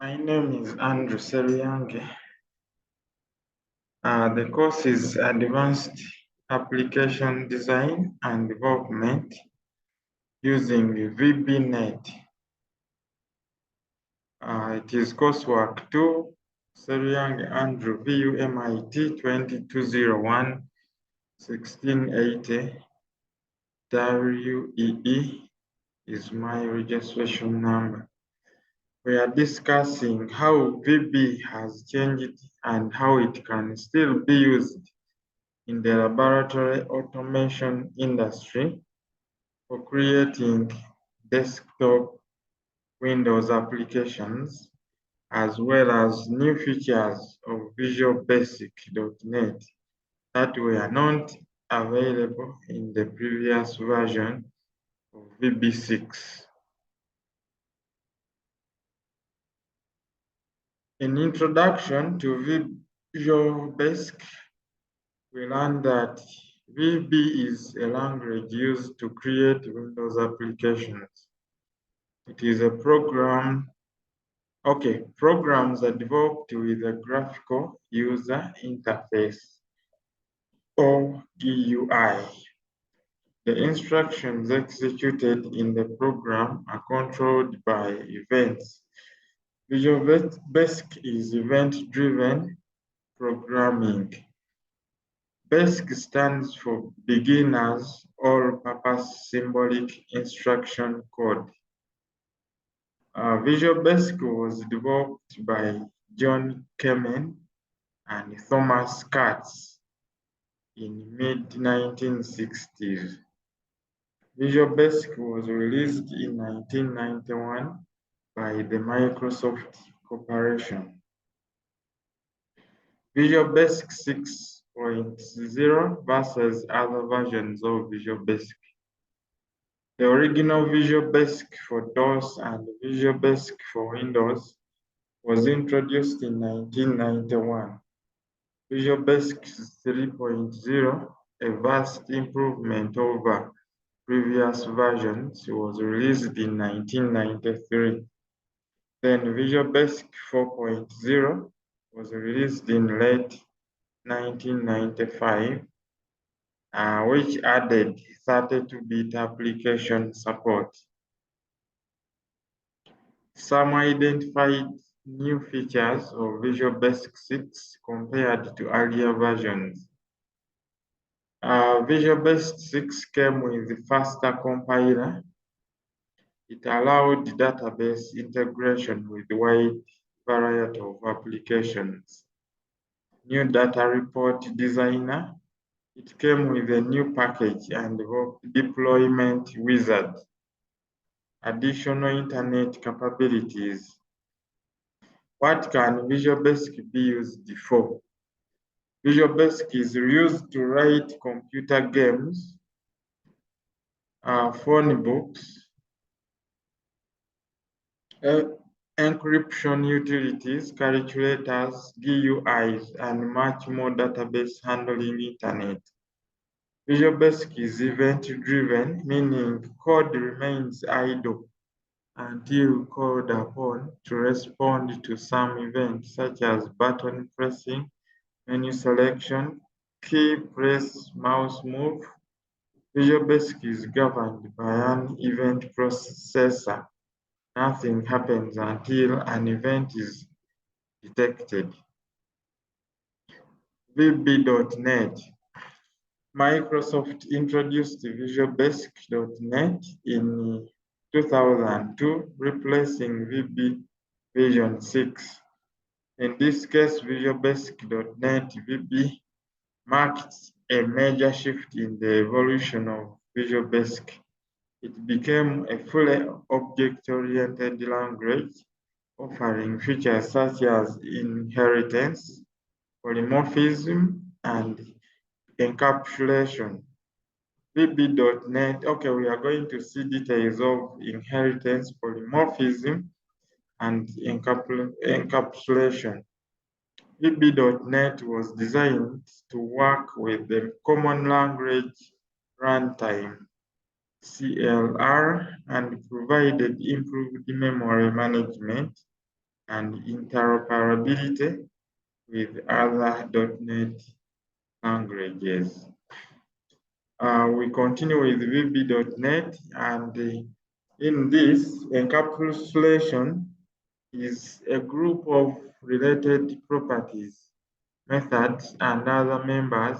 My name is Andrew Seruyange. The course is Advanced Application Design and Development using VBNet. It is coursework 2, Seruyange Andrew VUMIT 2201 1680 WEE is my registration number. We are discussing how VB has changed and how it can still be used in the laboratory automation industry for creating desktop Windows applications, as well as new features of Visual Basic.NET that were not available in the previous version of VB6. In introduction to Visual Basic, we learned that VB is a language used to create Windows applications. It is a programs are developed with a graphical user interface or GUI. The instructions executed in the program are controlled by events. Visual Basic is event-driven programming. BASIC stands for Beginner's All-Purpose Symbolic Instruction Code. Visual Basic was developed by John Kamen and Thomas Katz in mid-1960s. Visual Basic was released in 1991 by the Microsoft Corporation. Visual Basic 6.0 versus other versions of Visual Basic. The original Visual Basic for DOS and Visual Basic for Windows was introduced in 1991. Visual Basic 3.0, a vast improvement over previous versions, was released in 1993. Then Visual Basic 4.0 was released in late 1995, which added 32-bit application support. Some identified new features of Visual Basic 6 compared to earlier versions. Visual Basic 6 came with the faster compiler. It allowed database integration with a wide variety of applications. New data report designer. It came with a new package and deployment wizard. Additional internet capabilities. What can Visual Basic be used for? Visual Basic is used to write computer games, phone books, encryption utilities, calculators, GUIs, and much more database handling internet. Visual Basic is event-driven, meaning code remains idle until called upon to respond to some event, such as button pressing, menu selection, key press, mouse move. Visual Basic is governed by an event processor. Nothing happens until an event is detected. VB.NET. Microsoft introduced Visual Basic.NET in 2002, replacing VB version 6. In this case, Visual Basic.NET VB marked a major shift in the evolution of Visual Basic. It became a fully object-oriented language, offering features such as inheritance, polymorphism, and encapsulation. VB.NET, okay, we are going to see details of inheritance, polymorphism, and encapsulation. VB.NET was designed to work with the Common Language Runtime, CLR, and provided improved memory management, and interoperability with other .NET languages. We continue with VB.NET, and in this encapsulation is a group of related properties, methods, and other members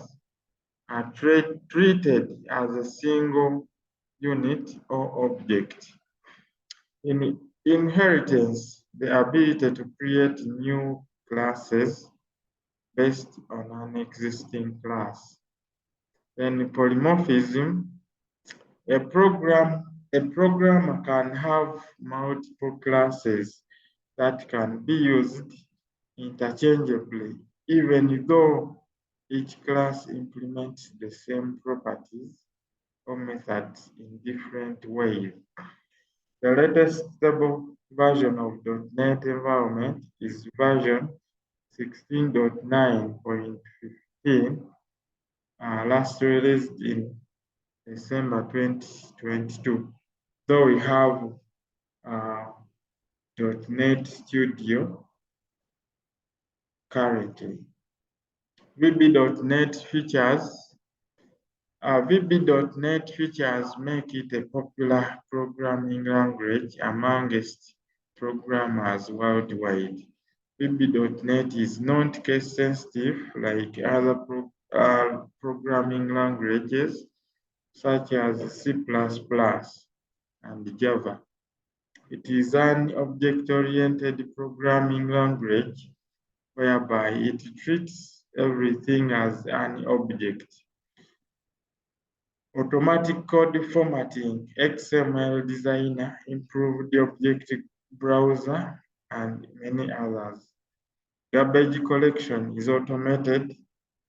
are treated as a single unit or object. In inheritance, the ability to create new classes based on an existing class. Then polymorphism, a programmer can have multiple classes that can be used interchangeably, even though each class implements the same properties or methods in different ways. The latest stable version of .NET environment is version 16.9.15, last released in December 2022. Though we have .NET Studio currently. VB.NET features. VB.NET features make it a popular programming language amongst programmers worldwide. VB.NET is not case sensitive like other programming languages such as C++ and Java. It is an object-oriented programming language whereby it treats everything as an object. Automatic code formatting, XML designer, improved object browser, and many others. Garbage collection is automated.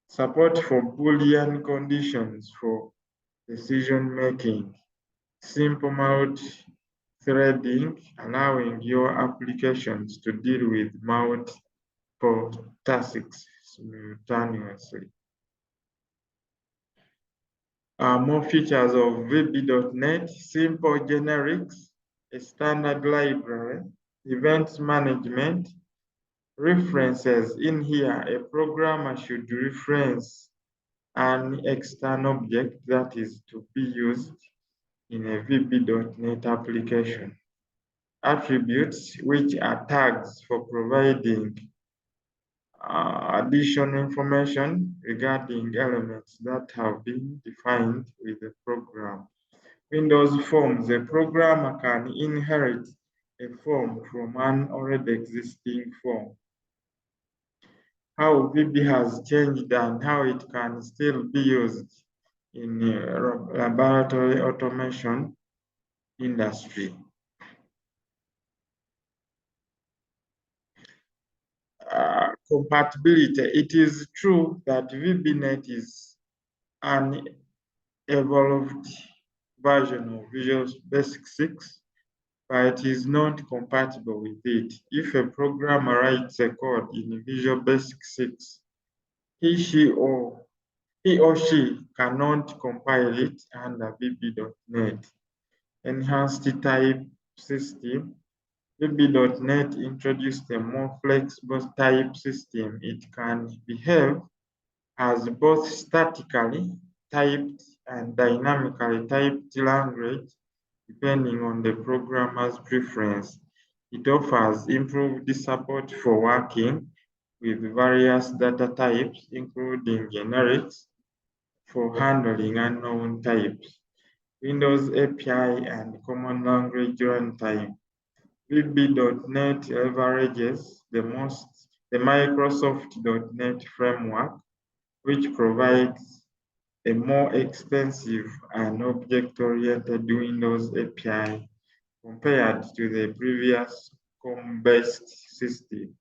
Support for Boolean conditions for decision making. Simple multi-threading, allowing your applications to deal with multiple tasks simultaneously. More features of VB.NET, simple generics, a standard library, events management, references. In here, a programmer should reference an external object that is to be used in a VB.NET application. Attributes, which are tags for providing additional information regarding elements that have been defined with the program. Windows forms, a programmer can inherit a form from an already existing form. How VB has changed and how it can still be used in laboratory automation industry. Compatibility. It is true that VBNet is an evolved version of Visual Basic 6, but it is not compatible with it. If a programmer writes a code in Visual Basic 6, he or she cannot compile it under VB.NET. Enhanced type system. VB.NET introduced a more flexible type system. It can behave as both statically typed and dynamically typed language depending on the programmer's preference. It offers improved support for working with various data types, including generics, for handling unknown types. Windows API and Common Language Runtime. VB.NET leverages the Microsoft.NET framework, which provides a more extensive and object-oriented Windows API compared to the previous COM-based system.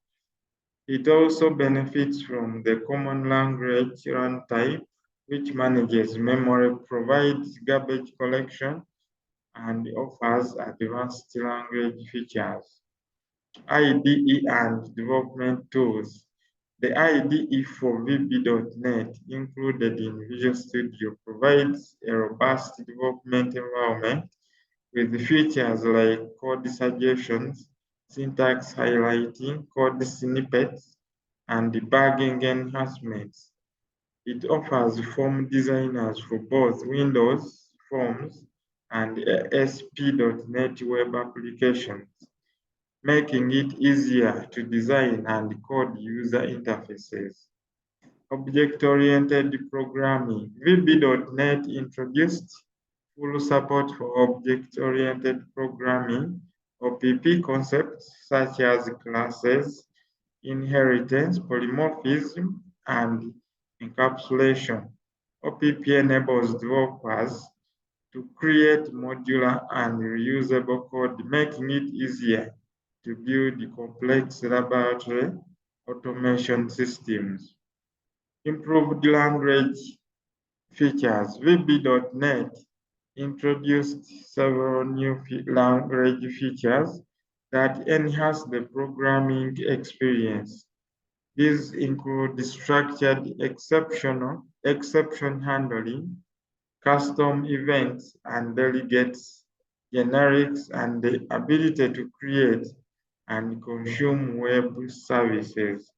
It also benefits from the Common Language Runtime, which manages memory, provides garbage collection, and offers advanced language features. IDE and development tools. The IDE for VB.NET included in Visual Studio provides a robust development environment with features like code suggestions, syntax highlighting, code snippets, and debugging enhancements. It offers form designers for both Windows Forms and ASP.NET Web applications, making it easier to design and code user interfaces. Object-oriented programming. VB.NET introduced full support for object-oriented programming, OPP concepts such as classes, inheritance, polymorphism, and encapsulation. OPP enables developers to create modular and reusable code, making it easier to build complex laboratory automation systems. Improved language features. VB.NET introduced several new language features that enhance the programming experience. These include structured exception handling, custom events and delegates, generics, and the ability to create and consume web services.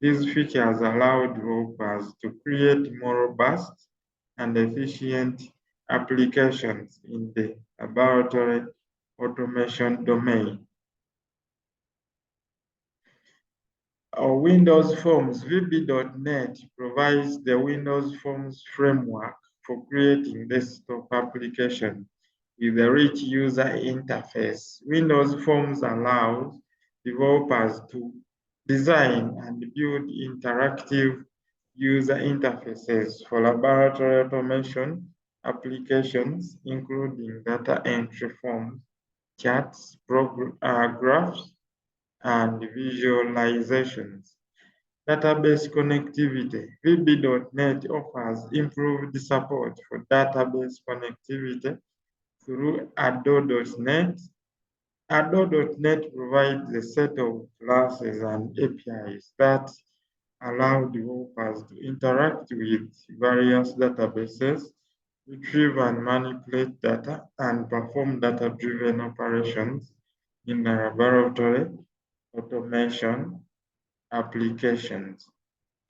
These features allow developers to create more robust and efficient applications in the laboratory automation domain. Our Windows Forms. VB.NET provides the Windows Forms framework for creating desktop applications with a rich user interface. Windows Forms allows developers to design and build interactive user interfaces for laboratory automation applications, including data entry forms, charts, graphs, and visualizations. Database connectivity. VB.NET offers improved support for database connectivity through Ado.NET. Ado.NET provides a set of classes and APIs that allow developers to interact with various databases, retrieve and manipulate data, and perform data-driven operations in the laboratory automation applications.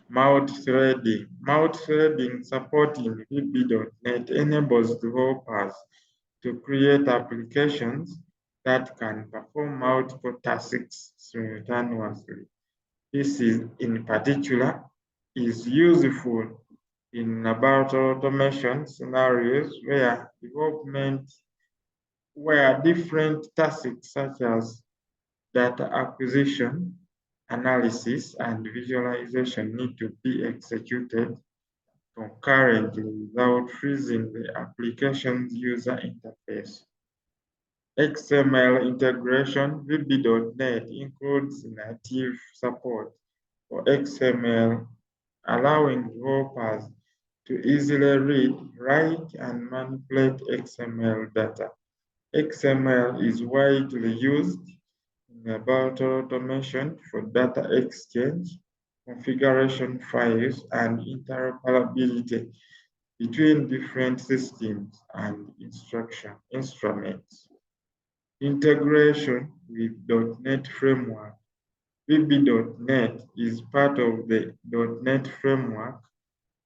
Multi-threading. Multi-threading supporting VB.NET enables developers to create applications that can perform multiple tasks simultaneously. This is, in particular, is useful in laboratory automation scenarios where different tasks such as data acquisition, analysis, and visualization need to be executed concurrently without freezing the application's user interface. XML integration. VB.NET includes native support for XML, allowing developers to easily read, write, and manipulate XML data. XML is widely used in laboratory automation for data exchange, configuration files, and interoperability between different systems and instruments. Integration with .NET Framework. VB.NET is part of the .NET Framework,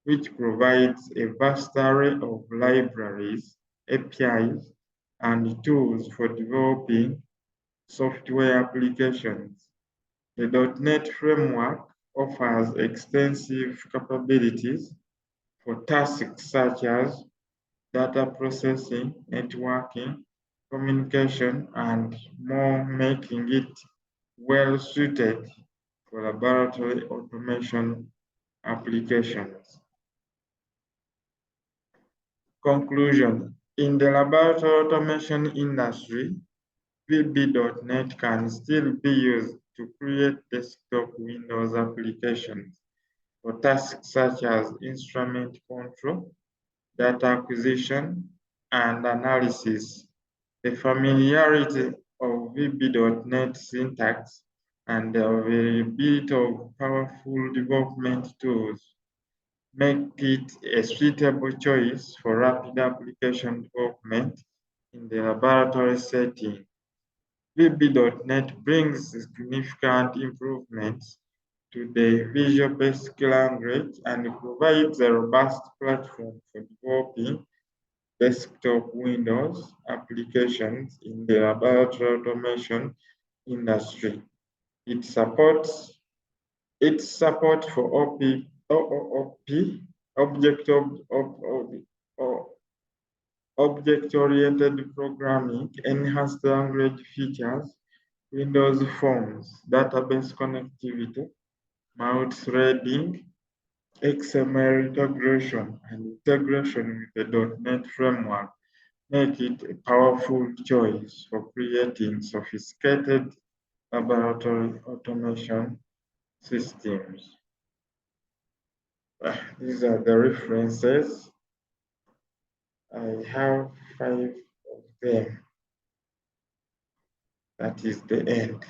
which provides a vast array of libraries, APIs, and tools for developing software applications. The .NET Framework offers extensive capabilities for tasks such as data processing, networking, communication, and more, making it well suited for laboratory automation applications. Conclusion. In the laboratory automation industry, VB.NET can still be used to create desktop Windows applications for tasks such as instrument control, data acquisition, and analysis. The familiarity of VB.NET syntax and the availability of powerful development tools make it a suitable choice for rapid application development in the laboratory setting. VB.NET brings significant improvements to the Visual Basic language and provides a robust platform for developing desktop Windows applications in the laboratory automation industry. Its support for object-oriented programming, enhanced language features, Windows Forms, database connectivity, multi-threading, XML integration, and integration with the .NET framework make it a powerful choice for creating sophisticated laboratory automation systems. These are the references. I have 5 of them. That is the end.